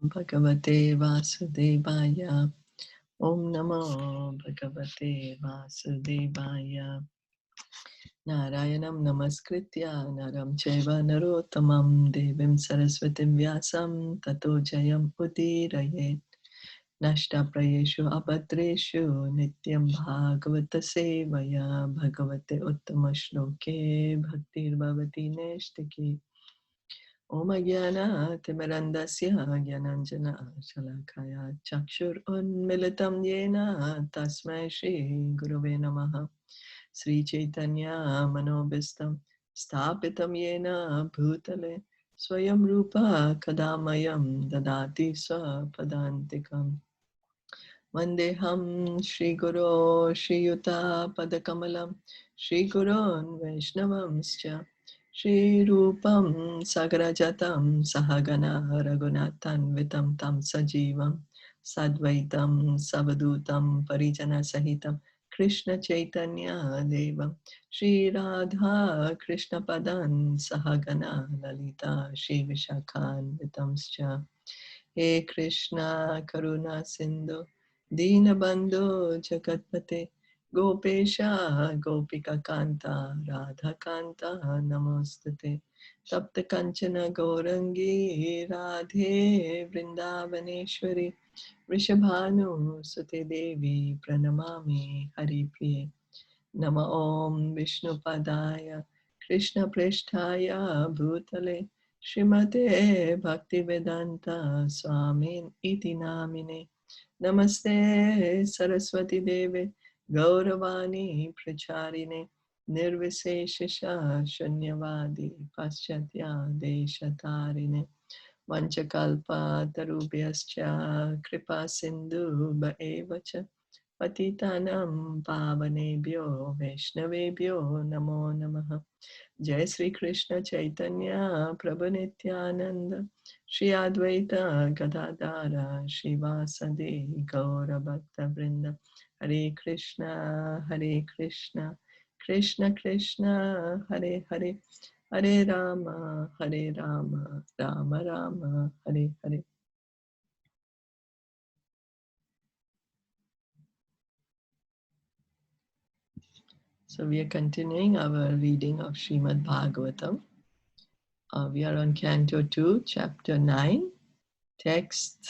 Bhagavate Vasudevaya. Om Namo Bhagavate Vasudevaya. Narayanam Namaskritya Naram Chaiva Narottamam Devim Saraswatim Vyasam Tato Jayam Udirayet. Nashta Prayeshu Abhadreshu Nityam Bhagavata Sevaya Bhagavate Uttama Shloke Bhaktir Bhavati Neshtaki. Om Jnana Timirandasya Jnananjana Shalakaya Chakshur Unmilitam Yena Tasmai Shri Gurave Namaha. Sri Caitanya Manobhistam Sthapitam Yena Bhutale Swayam Rupa Kadamayam Dadati Swapadantikam. Vandeham Shri Guru Shri Yuta Padakamalam Shri Gurun Vaishnavamscha Shri Rupam Sagarajatam Sahagana Raghunathan Vitam Tam Sajivam Sadvaitam Savadutam Parijana Sahitam Krishna Chaitanya Devam Shri Radha Krishna Padan Sahagana Lalita Shri Vishakhan Vitamscha. He Krishna Karuna Sindhu Dinabandhu Jagatpate Gopesha Gopika Kanta Radha Kanta Namostate Tapta Kanchana Gaurangi Radhe Vrindavaneshwari Rishabhanu Sute Devi Pranamami Hari Priye Nama Om Vishnu Padaya Krishna Presthaya Bhutale Srimate Bhaktivedanta Swamin Iti Namine Namaste Saraswati Deve Gauravani Pracharine Nirviseshasha Shanyavadi Paschatya Deshatarine Vanchakalpa Tarubhyascha Kripa Sindhu Bhaevacha Patitanam Pavanebhyo Vaishnavebhyo Namo Namaha. Jai Sri Krishna Chaitanya Prabhu Nityananda Shri Advaita Gadadara Shivasadi Gaura Bhakta Vrinda. Hare Krishna Krishna Krishna Hare Hare Hare Rama Rama Rama Hare Hare. So we are continuing our reading of Srimad Bhagavatam. We are on Canto 2, Chapter 9, Text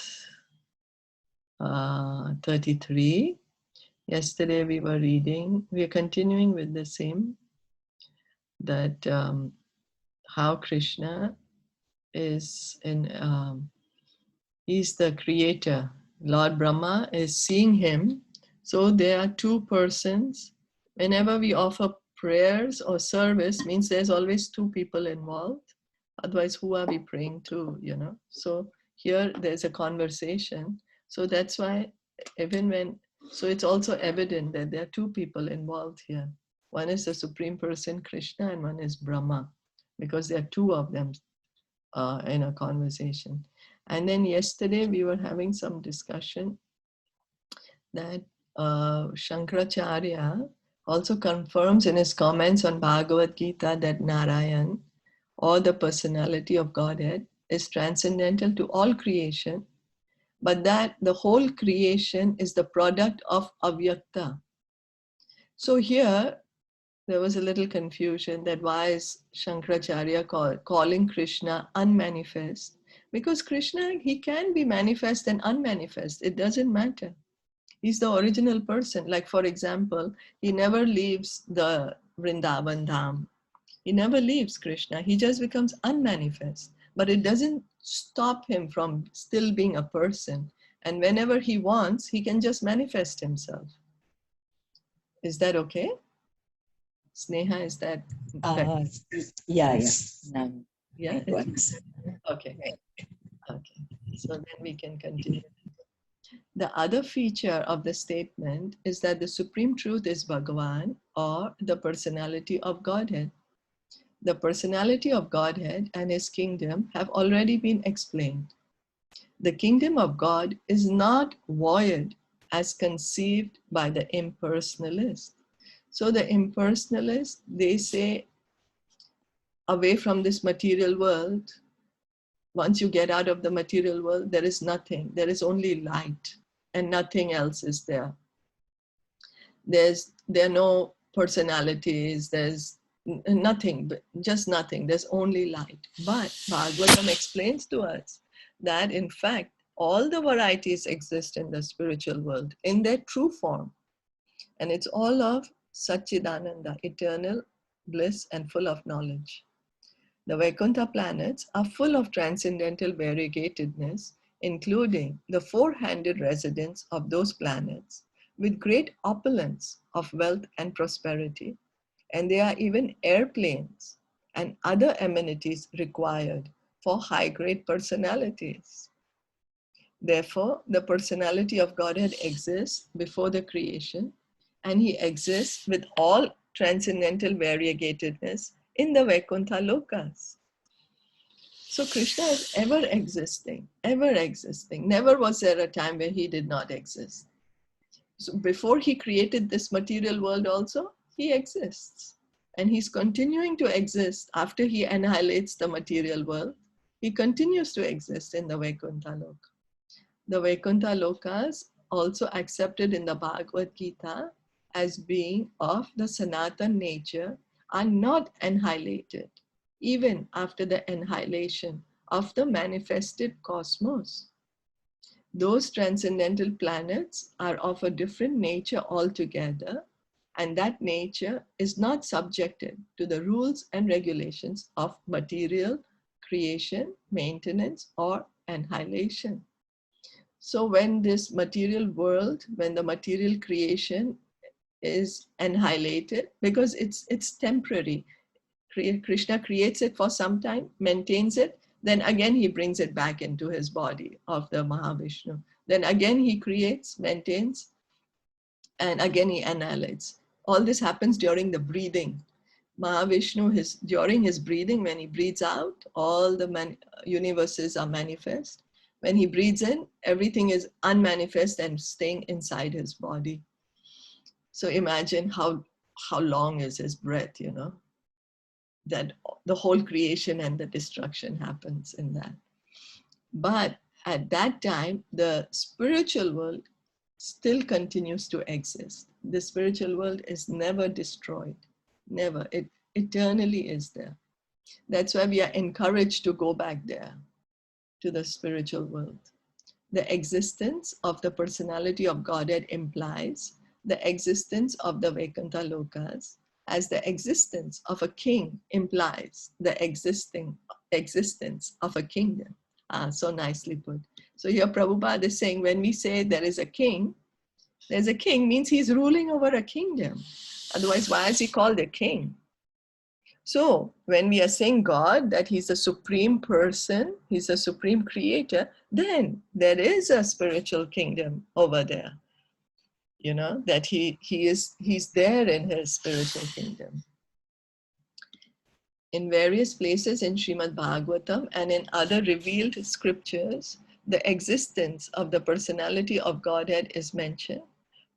33. Yesterday we are continuing with the same, that how Krishna is he's the creator. Lord Brahma is seeing him. So there are two persons. Whenever we offer prayers or service, means there's always two people involved. Otherwise, who are we praying to, So here there's a conversation. So that's why so it's also evident that there are two people involved here. One is the Supreme Person, Krishna, and one is Brahma, because there are two of them in a conversation. And then yesterday we were having some discussion that Shankaracharya also confirms in his comments on Bhagavad Gita that Narayan, or the personality of Godhead, is transcendental to all creation, but that the whole creation is the product of avyakta. So here there was a little confusion that why is Shankaracharya calling Krishna unmanifest? Because Krishna, he can be manifest and unmanifest. It doesn't matter. He's the original person. Like, for example, he never leaves the Vrindavan Dham. He never leaves Krishna. He just becomes unmanifest. But it doesn't stop him from still being a person. And whenever he wants, he can just manifest himself. Is that okay? Sneha, is that yeah. Yeah. Okay. Okay. So then we can continue. The other feature of the statement is that the Supreme Truth is Bhagavan, or the personality of Godhead. The personality of Godhead and his kingdom have already been explained. The kingdom of God is not void as conceived by the impersonalist. So the impersonalists, they say, away from this material world, Once you get out of the material world, there is nothing. There is only light and nothing else is there. There are no personalities. There's nothing, just nothing. There's only light. But Bhagavatam explains to us that in fact, all the varieties exist in the spiritual world in their true form. And it's all of Satchidananda, eternal bliss and full of knowledge. The Vaikuntha planets are full of transcendental variegatedness, including the four-handed residents of those planets with great opulence of wealth and prosperity, and there are even airplanes and other amenities required for high-grade personalities. Therefore, the personality of Godhead exists before the creation, and he exists with all transcendental variegatedness in the Vaikuntha lokas. So Krishna is ever existing, ever existing. Never was there a time where he did not exist. So before he created this material world also, he exists. And he's continuing to exist after he annihilates the material world. He continues to exist in the Vaikuntha Loka. The Vaikuntha Lokas, also accepted in the Bhagavad Gita as being of the Sanatan nature, are not annihilated, even after the annihilation of the manifested cosmos. Those transcendental planets are of a different nature altogether, and that nature is not subjected to the rules and regulations of material creation, maintenance, or annihilation. So when this material world, when the material creation is annihilated, because it's temporary, Krishna creates it for some time, maintains it, then again he brings it back into his body of the Mahavishnu. Then again he creates, maintains, and again he annihilates. All this happens during the breathing. Mahavishnu, during his breathing, when he breathes out, all the universes are manifest. When he breathes in, everything is unmanifest and staying inside his body. So imagine how long is his breath, you know, that the whole creation and the destruction happens in that. But at that time, the spiritual world still continues to exist. The spiritual world is never destroyed, never. It eternally is there. That's why we are encouraged to go back there, to the spiritual world. The existence of the personality of Godhead implies the existence of the Vaikuntha Lokas, as the existence of a king implies the existence of a kingdom. So nicely put. So here Prabhupada is saying, when we say there is a king, there's a king means he's ruling over a kingdom. Otherwise, why is he called a king? So when we are saying God, that he's a supreme person, he's a supreme creator, then there is a spiritual kingdom over there. You know, that he's there in his spiritual kingdom. In various places in Srimad Bhagavatam and in other revealed scriptures, the existence of the personality of Godhead is mentioned.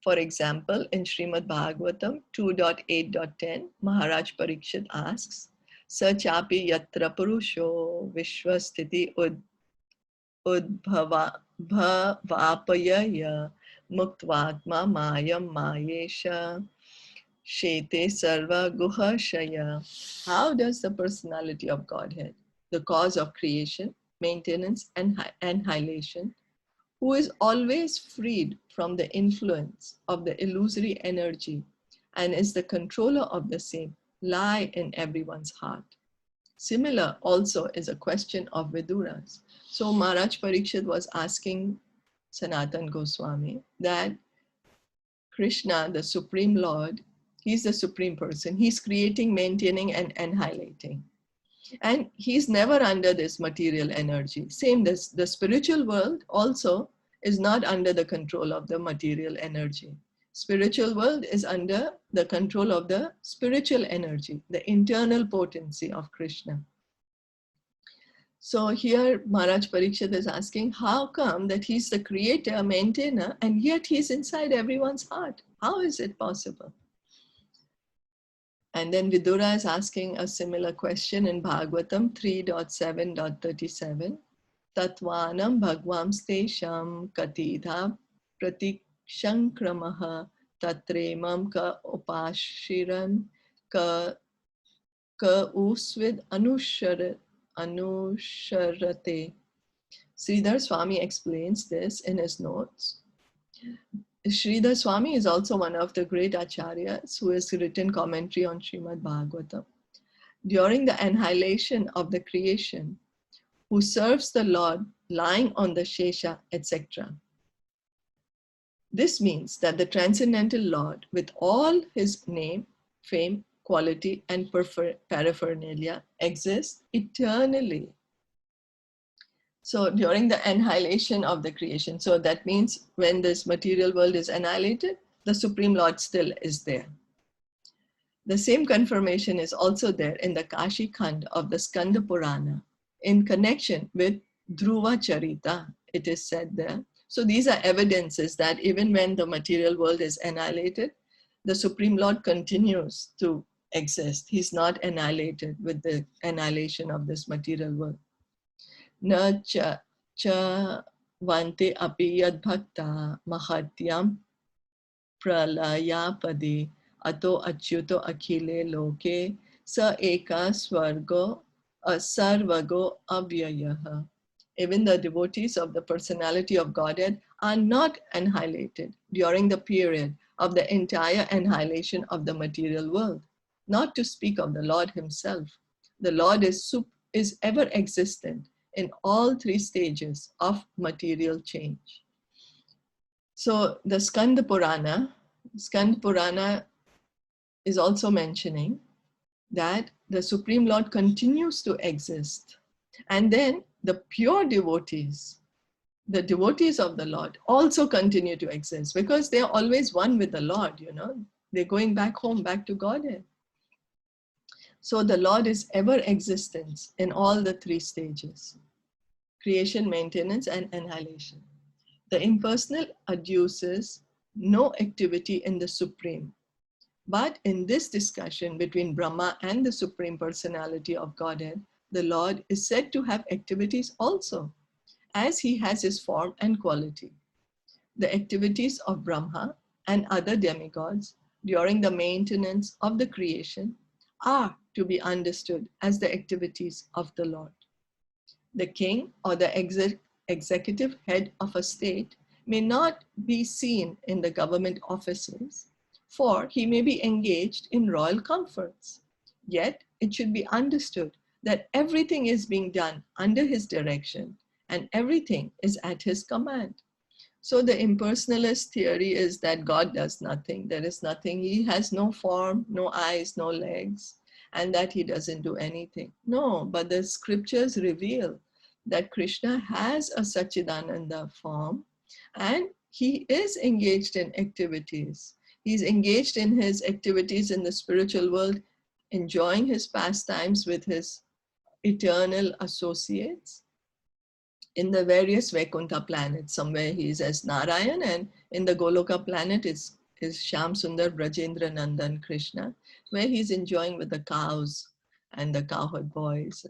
For example, in Srimad Bhagavatam 2.8.10, Maharaj Parikshit asks, Sachapi yatra purusho vishwasthiti udbhavapayaya muktvatma mayam mayesha shete sarva guhashaya. How does the personality of Godhead, the cause of creation, maintenance, and annihilation, who is always freed from the influence of the illusory energy and is the controller of the same, lie in everyone's heart? Similar also is a question of Viduras. So Maharaj Parikshit was asking Sanatan Goswami that Krishna, the Supreme Lord, he's the supreme person. He's creating, maintaining, and annihilating. And he's never under this material energy. Same, the spiritual world also is not under the control of the material energy. Spiritual world is under the control of the spiritual energy, the internal potency of Krishna. So here Maharaj Parikshit is asking, how come that he's the creator, maintainer, and yet he's inside everyone's heart? How is it possible? And then Vidura is asking a similar question in Bhagavatam 3.7.37. Tatvanam bhagvam stesham katidha pratikshankramaha tatremam ka upashiran ka usvid anusharate. Sridhar Swami explains this in his notes. Sridhar Swami is also one of the great acharyas who has written commentary on Srimad Bhagavatam. During the annihilation of the creation, who serves the Lord lying on the Shesha, etc. This means that the transcendental Lord, with all his name, fame, quality, and paraphernalia, exists eternally. So during the annihilation of the creation, so that means when this material world is annihilated, the Supreme Lord still is there. The same confirmation is also there in the Kashi Khand of the Skanda Purana in connection with Dhruva Charita, it is said there. So these are evidences that even when the material world is annihilated, the Supreme Lord continues to exist. He's not annihilated with the annihilation of this material world. Na cha vante api yad bhakta mahatyam pralayapadi ato achyuto akhile loke sa eka swargo sarvago avyayaha. Even the devotees of the personality of Godhead are not annihilated during the period of the entire annihilation of the material world, not to speak of the Lord himself. The Lord is ever existent in all three stages of material change. So the Skanda Purana is also mentioning that the Supreme Lord continues to exist. And then the pure devotees, the devotees of the Lord, also continue to exist because they're always one with the Lord, you know. They're going back home, back to Godhead. So the Lord is ever existent in all the three stages: creation, maintenance, and annihilation. The impersonal adduces no activity in the Supreme. But in this discussion between Brahma and the Supreme Personality of Godhead, the Lord is said to have activities also, as he has his form and quality. The activities of Brahma and other demigods during the maintenance of the creation are to be understood as the activities of the Lord. The king or the executive head of a state may not be seen in the government offices, for he may be engaged in royal comforts. Yet it should be understood that everything is being done under his direction and everything is at his command. So the impersonalist theory is that God does nothing. There is nothing. He has no form, no eyes, no legs, and that he doesn't do anything. No, but the scriptures reveal that Krishna has a Sachidananda form and he is engaged in activities. He's engaged in his activities in the spiritual world, enjoying his pastimes with his eternal associates in the various Vaikuntha planets. Somewhere he is as Narayan, and in the Goloka planet is Shyam Sundar Brajendra Nandan Krishna, where he's enjoying with the cows and the cowherd boys,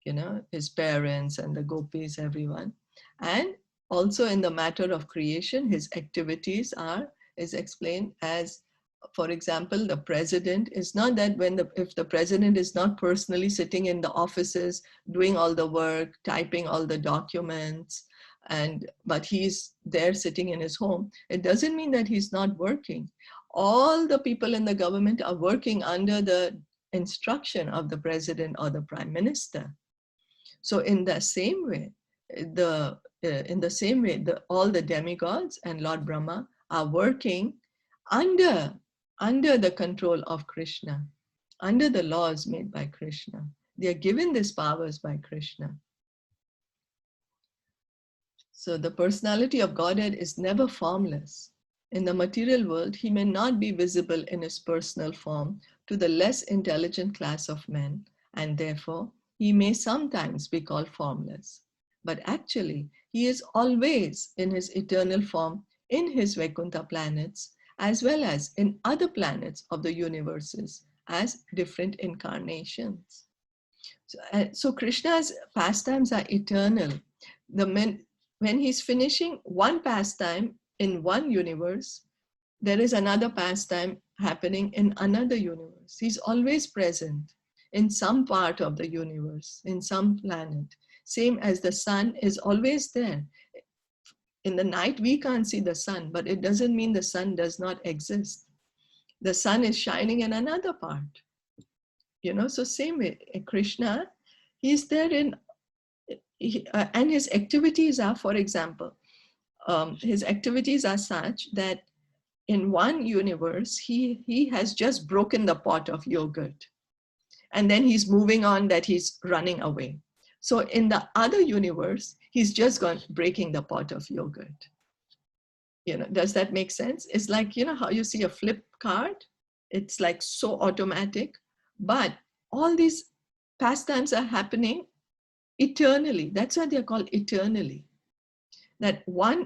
you know, his parents and the gopis, everyone. And also in the matter of creation, his activities is explained as, for example, the president is not that if the president is not personally sitting in the offices doing all the work, typing all the documents, but he's there sitting in his home, it doesn't mean that he's not working. All the people in the government are working under the instruction of the president or the prime minister. So in the same way, all the demigods and Lord Brahma are working under the control of Krishna, under the laws made by Krishna. They are given these powers by Krishna. So the personality of Godhead is never formless. In the material world, he may not be visible in his personal form to the less intelligent class of men, and therefore he may sometimes be called formless. But actually, he is always in his eternal form in his Vaikuntha planets, as well as in other planets of the universes as different incarnations. So Krishna's pastimes are eternal. when he's finishing one pastime in one universe, there is another pastime happening in another universe. He's always present in some part of the universe, in some planet. Same as the sun is always there. In the night, we can't see the sun, but it doesn't mean the sun does not exist. The sun is shining in another part. So same way, Krishna, he's there and his activities are, for example, his activities are such that in one universe, he has just broken the pot of yogurt. And then he's moving on that he's running away. So in the other universe, he's just breaking the pot of yogurt. Does that make sense? It's like, how you see a flip card? It's like so automatic, but all these pastimes are happening eternally. That's why they're called eternally. That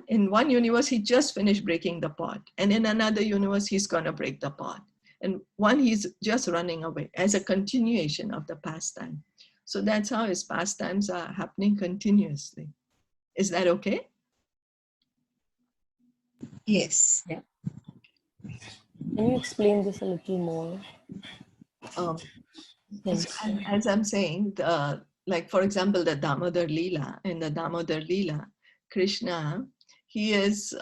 in one universe, he just finished breaking the pot. And in another universe, he's gonna break the pot. And one, he's just running away as a continuation of the pastime. So that's how his pastimes are happening continuously. Is that okay? Yes. Yeah. Can you explain this a little more? As I'm saying, like for example, the Damodar Lila, in the Damodar Lila, Krishna, he is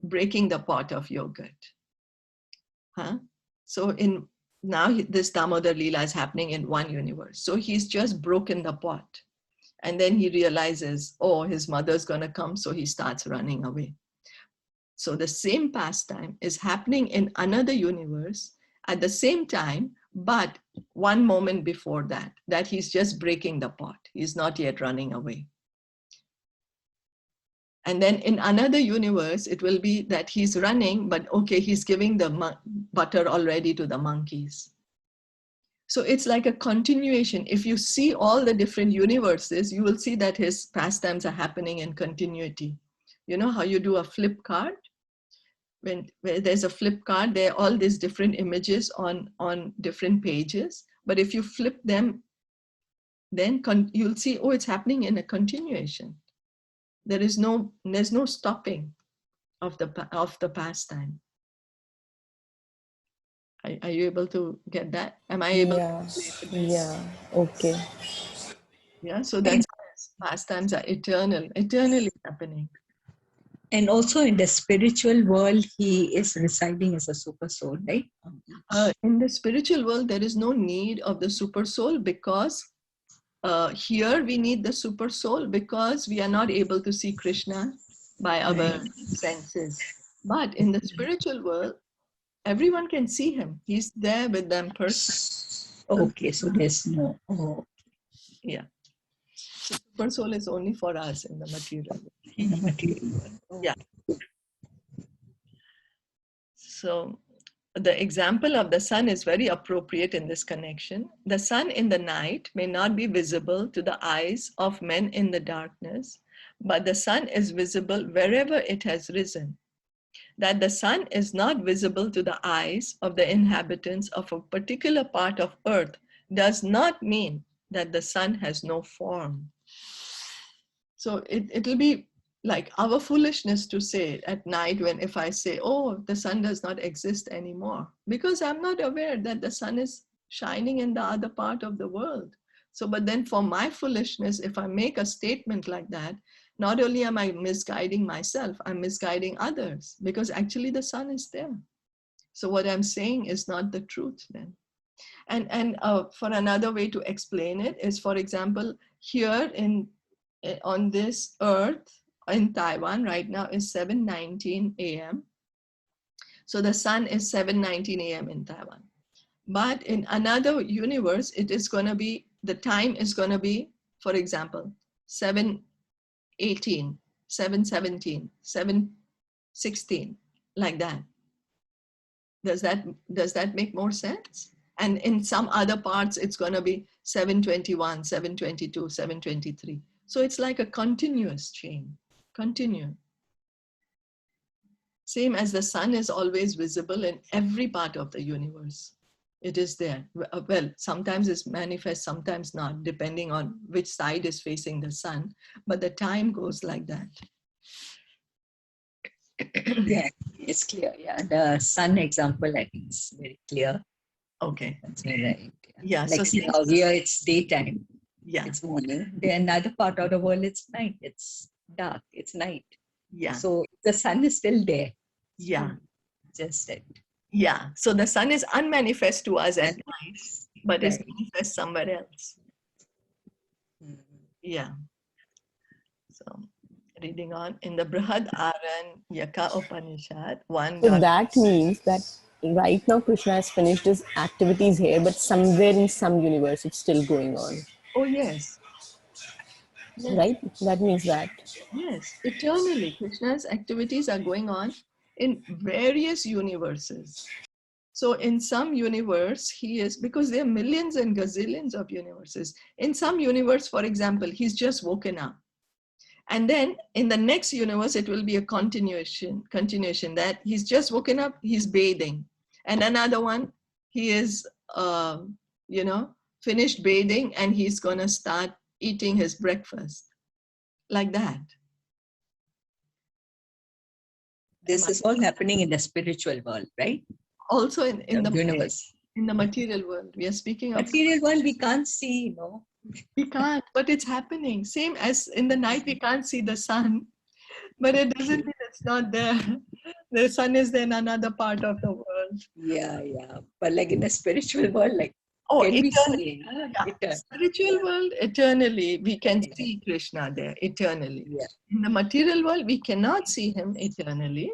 breaking the pot of yogurt. So now this Damodar Lila is happening in one universe. So he's just broken the pot. And then he realizes, oh, his mother's gonna come, so he starts running away. So the same pastime is happening in another universe at the same time, but one moment before that he's just breaking the pot. He's not yet running away. And then in another universe, it will be that he's running, but okay, he's giving the butter already to the monkeys. So it's like a continuation. If you see all the different universes, you will see that his pastimes are happening in continuity. You know how you do a flip card? Where there's a flip card, there are all these different images on different pages. But if you flip them, then you'll see, oh, it's happening in a continuation. There's no stopping of the pastime. Are you able to get that? Am I able to? Yeah. Okay. Yeah, so that's pastimes are eternally happening. And also in the spiritual world, he is residing as a super soul, right? In the spiritual world, there is no need of the super soul, because here we need the super soul because we are not able to see Krishna by our senses. But in the spiritual world, everyone can see him. He's there with them personally. Okay, so there's no. Oh. Yeah. So super soul is only for us in the material world. In the material world. Yeah. So the example of the sun is very appropriate in this connection. The sun in the night may not be visible to the eyes of men in the darkness, but the sun is visible wherever it has risen. That the sun is not visible to the eyes of the inhabitants of a particular part of earth does not mean that the sun has no form. So it'll be like our foolishness to say at night if I say, oh, the sun does not exist anymore, because I'm not aware that the sun is shining in the other part of the world. So, but then for my foolishness, if I make a statement like that, not only am I misguiding myself, I'm misguiding others, because actually the sun is there. So what I'm saying is not the truth then. And for another way to explain it is, for example, here on this earth, in Taiwan right now is 7:19 a.m. So the sun is 7:19 a.m. in Taiwan. But in another universe, it is going to be, the time is going to be, for example, 7:18, 7:17, 7:16, like that. Does that make more sense? And in some other parts, it's going to be 7:21, 7:22, 7:23. So it's like a continuous chain. Continue. Same as the sun is always visible in every part of the universe. It is there. Well, sometimes it's manifest, sometimes not, depending on which side is facing the sun. But the time goes like that. Yeah, it's clear. Yeah, the sun example, I think, is very clear. Okay. That's right. Yeah. Like So now here it's daytime, yeah. it's morning. Then another part of the world it's night. It's dark. It's night. Yeah. So the sun is still there. Yeah. Just that. Yeah. So the sun is unmanifest to us at And- night, but is Right. manifest somewhere else. Mm. Yeah. So reading on in the Brihad Aranyaka Upanishad 1. So that means that right now Krishna has finished his activities here, but somewhere in some universe it's still going on. Oh yes. Yes. Right? That means that. Yes. Eternally, Krishna's activities are going on in various universes. So in some universe, he is, because there are millions and gazillions of universes. In some universe, for example, he's just woken up. And then in the next universe, it will be a continuation that he's just woken up, he's bathing. And another one, he is, finished bathing and he's going to start eating his breakfast. Like that. This is all happening in the spiritual world, right? Also in the universe. In the material world. We are speaking of material world we can't see, We can't, but it's happening. Same as in the night, we can't see the sun, but it doesn't mean it's not there. The sun is there in another part of the world. Yeah. But like in the spiritual world, like can we see? Spiritual world, eternally, we can see Krishna there, eternally. Yeah. In the material world, we cannot see him eternally.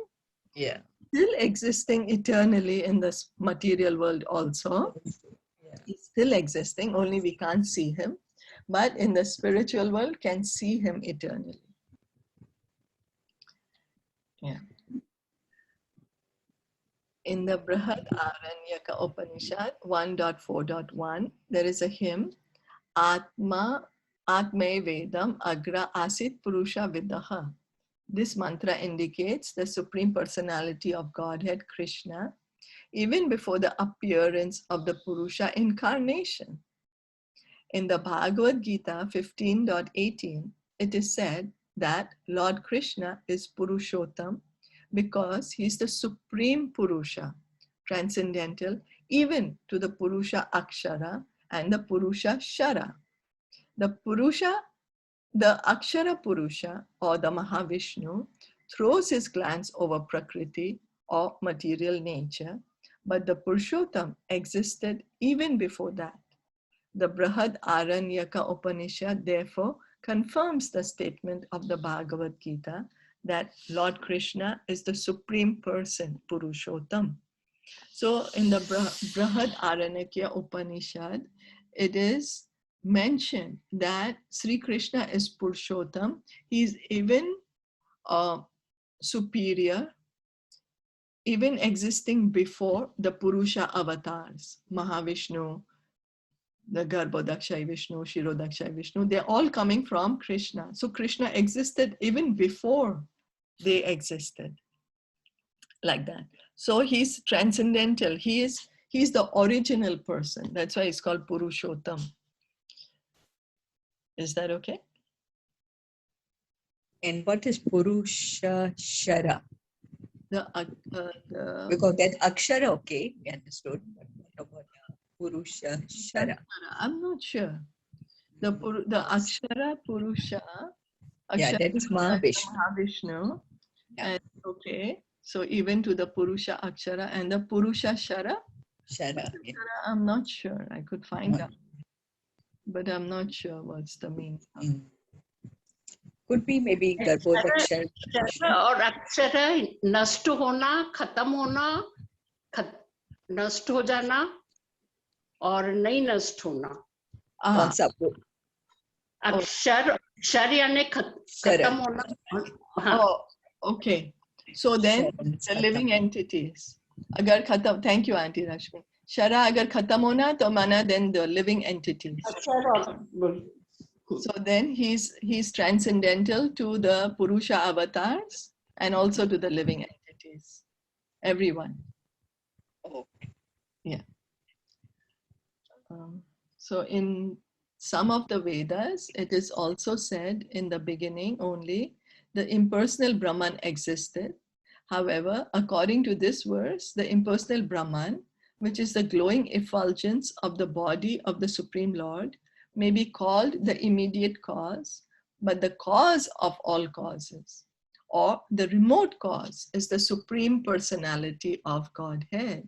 Yeah. Still existing eternally in this material world also. Yeah. He's still existing, only we can't see him. But in the spiritual world, can see him eternally. Yeah. In the Brihad Aranyaka Upanishad 1.4.1, there is a hymn, Atme Vedam Agra Asit Purusha Vidaha. This mantra indicates the Supreme Personality of Godhead, Krishna, even before the appearance of the Purusha incarnation. In the Bhagavad Gita 15.18, it is said that Lord Krishna is Purushottam because he's the Supreme Purusha, transcendental even to the Purusha Akshara and the Purusha Shara. The Akshara Purusha or the Mahavishnu throws his glance over Prakriti or material nature, but the Purushottam existed even before that. The Brihad Aranyaka Upanishad therefore confirms the statement of the Bhagavad Gita that Lord Krishna is the Supreme Person, Purushottam. So in the Brihad Aranyaka Upanishad, it is mentioned that Sri Krishna is Purushottam. He's even superior, even existing before the Purusha avatars, Mahavishnu, the Garbhodakshai Vishnu, Shirodakshai Vishnu, they're all coming from Krishna. So Krishna existed even before they existed. Like that. So he's transcendental. He's the original person. That's why it's called Purushottam. Is that okay? And what is Purusha Shara? The Because that Akshara, okay, we understood. But what about Purusha Shara? I'm not sure. The Akshara Purusha. Akshara, that is Mahavishnu. Yeah. And okay. So even to the Purusha Akshara and the Purusha Shara. Shara. I'm not sure. I could find out. But I'm not sure what's the meaning. Could be maybe Garbhodakshara. और अक्षर नष्ट होना, खत्म होना, नष्ट हो जाना और नहीं नष्ट होना. अक्षर यानी खत्म होना. Oh, okay. So then the living entities. Agar khatam, thank you, Auntie Rashmi. Shara agar khatam hona, to mana then the living entities. So then he's transcendental to the Purusha avatars and also to the living entities. Everyone. Oh. Yeah. So in some of the Vedas, it is also said in the beginning only, the impersonal Brahman existed. However, according to this verse, the impersonal Brahman, which is the glowing effulgence of the body of the Supreme Lord, may be called the immediate cause, but the cause of all causes, or the remote cause, is the Supreme Personality of Godhead.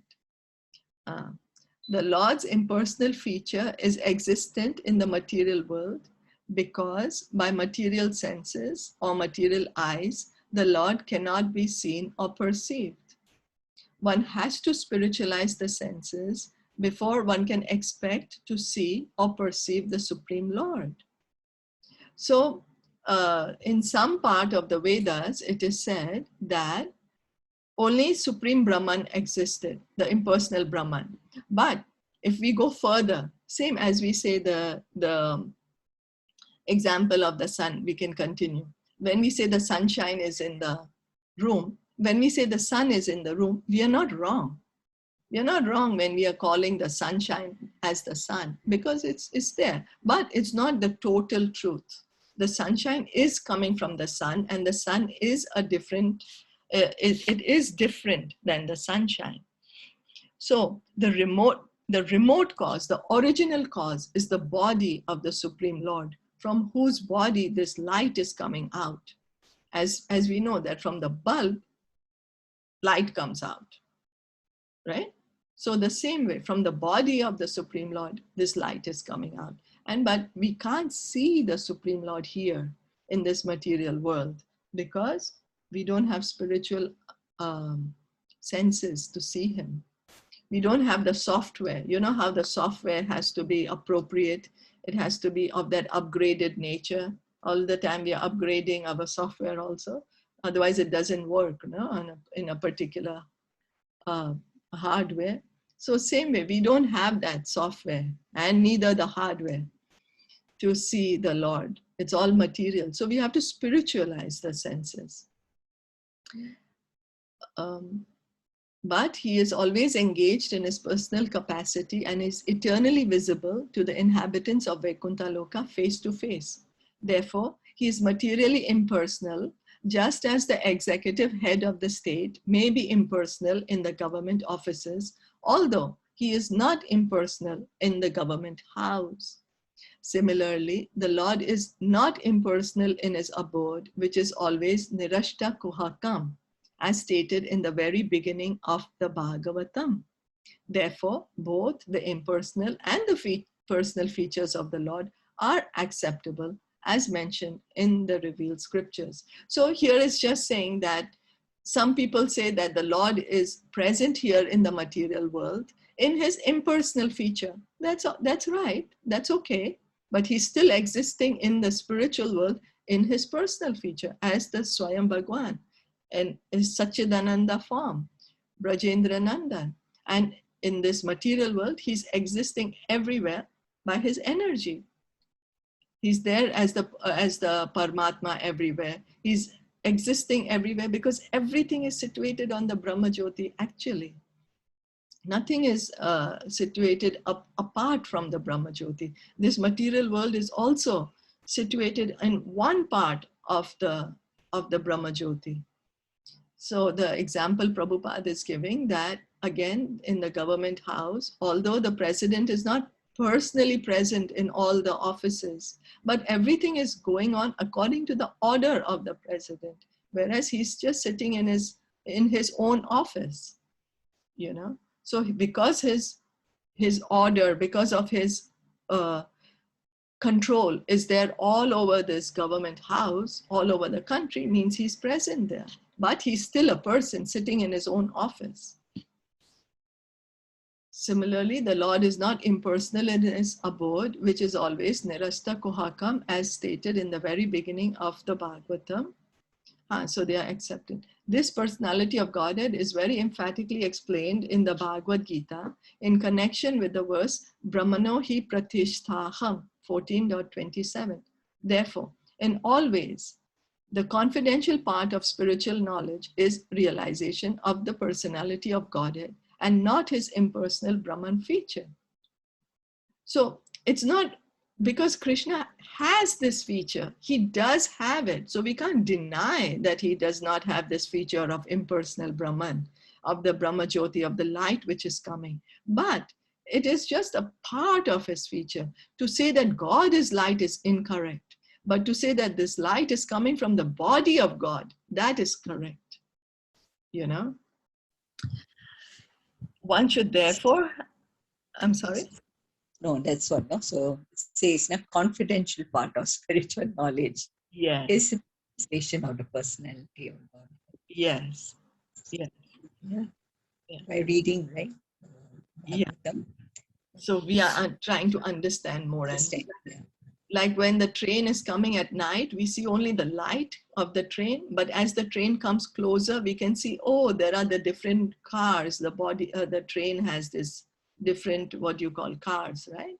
The Lord's impersonal feature is existent in the material world because by material senses or material eyes, the Lord cannot be seen or perceived. One has to spiritualize the senses before one can expect to see or perceive the Supreme Lord. So in some part of the Vedas, it is said that only Supreme Brahman existed, the impersonal Brahman. But if we go further, same as we say the example of the sun, we can continue. When we say the sunshine is in the room, when we say the sun is in the room, we are not wrong. We are not wrong when we are calling the sunshine as the sun, because it's there, but it's not the total truth. The sunshine is coming from the sun, and the sun is a different, it is different than the sunshine. So the remote cause, the original cause, is the body of the Supreme Lord, from whose body this light is coming out. As we know that from the bulb, light comes out, right? So the same way, from the body of the Supreme Lord, this light is coming out. But we can't see the Supreme Lord here in this material world because we don't have spiritual senses to see him. We don't have the software. You know how the software has to be appropriate. It has to be of that upgraded nature. All the time we are upgrading our software also. Otherwise it doesn't work, no? In a particular hardware. So same way, we don't have that software and neither the hardware to see the Lord. It's all material. So we have to spiritualize the senses. But he is always engaged in his personal capacity and is eternally visible to the inhabitants of Vaikuntha Loka face to face. Therefore, he is materially impersonal, just as the executive head of the state may be impersonal in the government offices, although he is not impersonal in the government house. Similarly, the Lord is not impersonal in his abode, which is always nirashta kuhakam, as stated in the very beginning of the Bhagavatam. Therefore, both the impersonal and the personal features of the Lord are acceptable, as mentioned in the revealed scriptures. So here is just saying that some people say that the Lord is present here in the material world in his impersonal feature. That's right, that's okay. But he's still existing in the spiritual world in his personal feature as the Swayam Bhagwan and his Satchidananda form, Brajendra Nandan. And in this material world, he's existing everywhere by his energy. He's there as the Paramatma everywhere. He's existing everywhere because everything is situated on the Brahma Jyoti actually. Nothing is situated apart from the Brahma Jyoti. This material world is also situated in one part of the Brahma Jyoti. So the example Prabhupada is giving that again in the government house, although the president is not personally present in all the offices, but everything is going on according to the order of the president, whereas he's just sitting in his own office, you know. So because his order, because of his control is there all over this government house, all over the country, means he's present there. But he's still a person sitting in his own office. Similarly, the Lord is not impersonal in his abode, which is always nirasta kuhakam, as stated in the very beginning of the Bhagavatam. So they are accepted. This personality of Godhead is very emphatically explained in the Bhagavad Gita in connection with the verse Brahmano hi pratisthaham 14.27. Therefore, in all ways, the confidential part of spiritual knowledge is realization of the personality of Godhead and not his impersonal Brahman feature. So it's not because Krishna has this feature, he does have it. So we can't deny that he does not have this feature of impersonal Brahman, of the Brahma Jyoti, of the light which is coming. But it is just a part of his feature. To say that God is light is incorrect. But to say that this light is coming from the body of God, that is correct. You know? One should therefore, I'm sorry? No, that's what. No? So it says a confidential part of spiritual knowledge Yes. is the manifestation of the personality of God. Yes. Yes. Yeah. Yeah. By reading, right? Yeah. Bhagavatam, So we are trying to understand more. And understand. Yeah. like when the train is coming at night, we see only the light of the train. But as the train comes closer, we can see, oh, there are the different cars. The train has this different, what you call cars, right?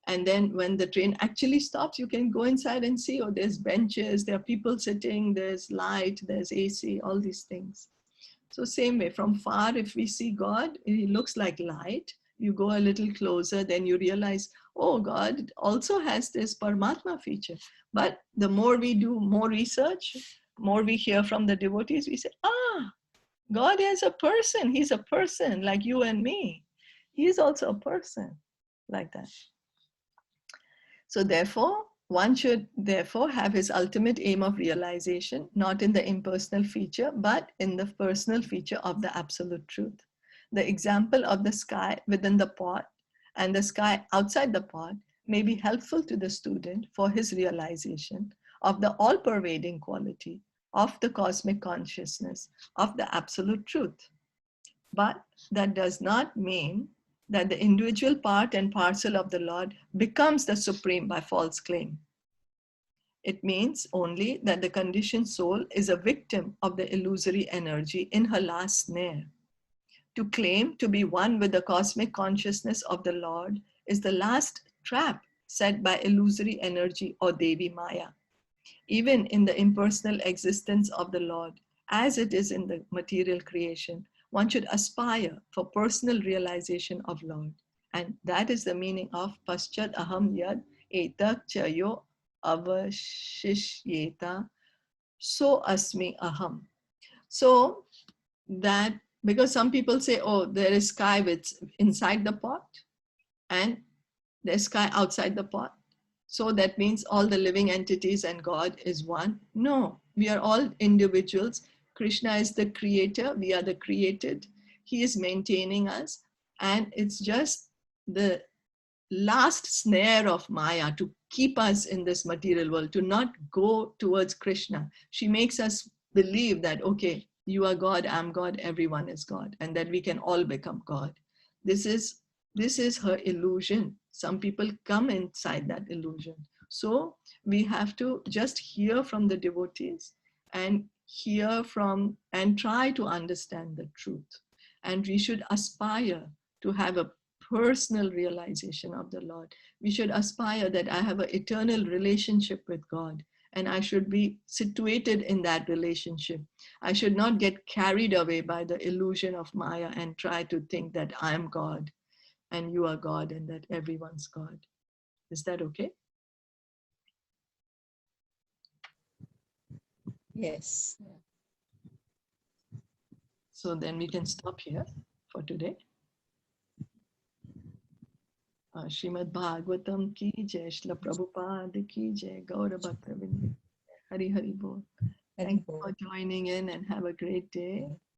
And then when the train actually stops, you can go inside and see, oh, there's benches, there are people sitting, there's light, there's AC, all these things. So same way, from far, if we see God, he looks like light. You go a little closer, then you realize, oh, God also has this Paramatma feature. But the more we do more research, more we hear from the devotees, we say, God is a person. He's a person like you and me. He is also a person like that. So therefore, one should therefore have his ultimate aim of realization, not in the impersonal feature, but in the personal feature of the absolute truth. The example of the sky within the pot and the sky outside the pot may be helpful to the student for his realization of the all-pervading quality of the cosmic consciousness of the absolute truth. But that does not mean that the individual part and parcel of the Lord becomes the supreme by false claim. It means only that the conditioned soul is a victim of the illusory energy in her last snare. To claim to be one with the cosmic consciousness of the Lord is the last trap set by illusory energy or Devi Maya. Even in the impersonal existence of the Lord, as it is in the material creation, one should aspire for personal realization of Lord. And that is the meaning of Paschat Aham Yad Etak Chayo Avashishyeta So Asmi Aham. So that, because some people say, oh, there is sky with inside the pot and there's sky outside the pot. So that means all the living entities and God is one. No, we are all individuals. Krishna is the creator. We are the created. He is maintaining us. And it's just the last snare of Maya to keep us in this material world, to not go towards Krishna. She makes us believe that, okay, you are God, I'm God, everyone is God, and that we can all become God. This is her illusion. Some people come inside that illusion. So we have to just hear from the devotees and hear from and try to understand the truth. And we should aspire to have a personal realization of the Lord. We should aspire that I have an eternal relationship with God and I should be situated in that relationship. I should not get carried away by the illusion of Maya and try to think that I am God and you are God and that everyone's God. Is that okay? Yes. So then we can stop here for today. Srimad Bhagavatam ki jai, Shila Prabhupada ki jai, Gaura Bhakta Vrinda. Hari Hari Bol. Thank you for joining in and have a great day.